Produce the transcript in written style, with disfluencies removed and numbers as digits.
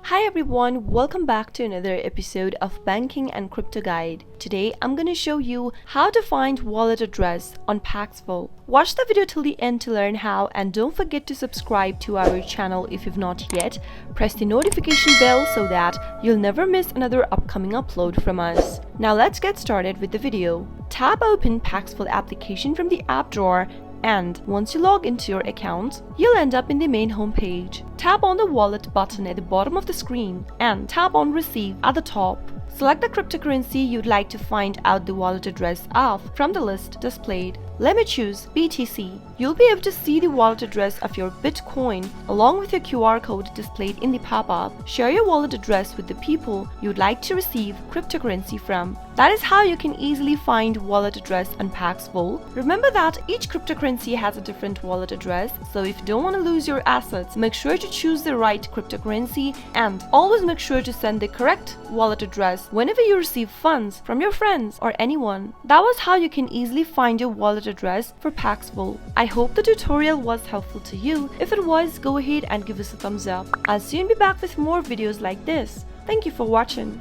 Hi everyone, welcome back to another episode of Banking and Crypto Guide. Today I'm going to show you how to find wallet address on Paxful. Watch the video till the end to learn how, and don't forget to subscribe to our channel if you've not yet. Press the notification bell so that you'll never miss another upcoming upload from us. Now let's get started with the video. Tap open Paxful application from the app drawer, and once you log into your account, you'll end up in the main homepage. Tap on the wallet button at the bottom of the screen and tap on receive at the top. Select the cryptocurrency you'd like to find out the wallet address of from the list displayed. Let me choose BTC. You'll be able to see the wallet address of your Bitcoin along with your QR code displayed in the pop-up. Share your wallet address with the people you'd like to receive cryptocurrency from. That is how you can easily find wallet address on Paxful. Remember that each cryptocurrency has a different wallet address, so if you don't want to lose your assets, make sure to choose the right cryptocurrency and always make sure to send the correct wallet address whenever you receive funds from your friends or anyone. That was how you can easily find your wallet address for Paxful. I hope the tutorial was helpful to you. If it was, go ahead and give us a thumbs up. I'll soon be back with more videos like this. Thank you for watching.